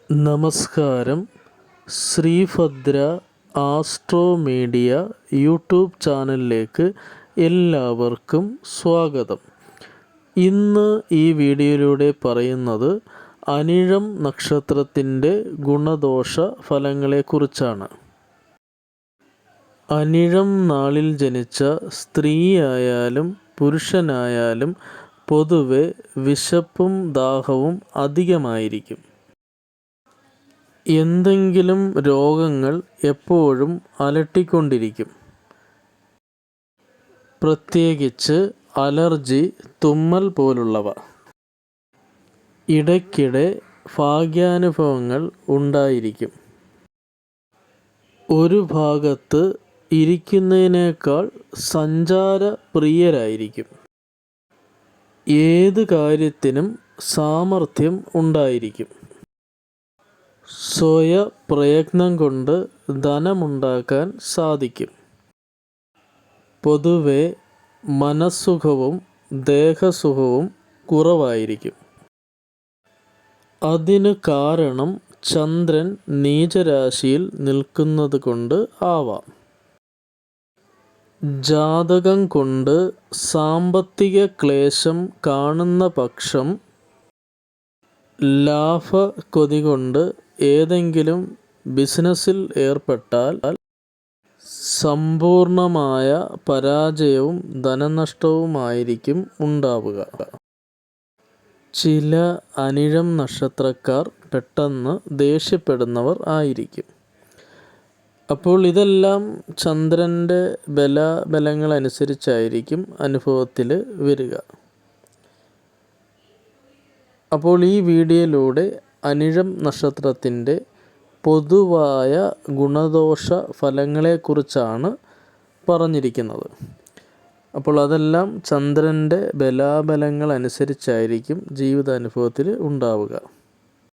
നമസ്കാരം. Sreebhadra astro media YouTube ചാനലിലേക്ക് എല്ലാവർക്കും സ്വാഗതം. ഇന്ന് ഈ വീഡിയോയിലൂടെ പറയുന്നത് അനിഴം നക്ഷത്രത്തിൻ്റെ ഗുണദോഷ ഫലങ്ങളെക്കുറിച്ചാണ്. അനിഴം നാളിൽ ജനിച്ച സ്ത്രീയായാലും പുരുഷനായാലും പൊതുവെ വിശപ്പും ദാഹവും അധികമായിരിക്കും. എന്തെങ്കിലും രോഗങ്ങൾ എപ്പോഴും അലട്ടിക്കൊണ്ടിരിക്കും. പ്രത്യേകിച്ച് അലർജി, തുമ്മൽ പോലുള്ളവ. ഇടയ്ക്കിടെ ഭാഗ്യാനുഭവങ്ങൾ ഉണ്ടായിരിക്കും. ഒരു ഭാഗത്ത് ഇരിക്കുന്നതിനേക്കാൾ സഞ്ചാരപ്രിയരായിരിക്കും. ഏത് കാര്യത്തിനും സാമർഥ്യം ഉണ്ടായിരിക്കും. സ്വയപ്രയത്നം കൊണ്ട് ധനമുണ്ടാക്കാൻ സാധിക്കും. പൊതുവെ മനസ്സുഖവും ദേഹസുഖവും കുറവായിരിക്കും. അതിന് കാരണം ചന്ദ്രൻ നീചരാശിയിൽ നിൽക്കുന്നത് കൊണ്ട് ആവാം. ജാതകം കൊണ്ട് സാമ്പത്തിക ക്ലേശം കാണുന്ന പക്ഷം ലാഭക്കൊതി കൊണ്ട് ഏതെങ്കിലും ബിസിനസ്സിൽ ഏർപ്പെട്ടാൽ സമ്പൂർണമായ പരാജയവും ധനനഷ്ടവുമായിരിക്കും ഉണ്ടാവുക. ചില അനിഴം നക്ഷത്രക്കാർ പെട്ടെന്ന് ദേഷ്യപ്പെടുന്നവർ ആയിരിക്കും. അപ്പോൾ ഇതെല്ലാം ചന്ദ്രൻ്റെ ബലങ്ങളനുസരിച്ചായിരിക്കും അനുഭവത്തിൽ വരിക. അപ്പോൾ ഈ വീഡിയോയിലൂടെ അനിഴം നക്ഷത്രത്തിൻ്റെ പൊതുവായ ഗുണദോഷ ഫലങ്ങളെക്കുറിച്ചാണ് പറഞ്ഞിരിക്കുന്നത്. അപ്പോൾ അതെല്ലാം ചന്ദ്രൻ്റെ ബലാബലങ്ങൾ അനുസരിച്ചായിരിക്കും ജീവിതാനുഭവത്തിൽ ഉണ്ടാവുക.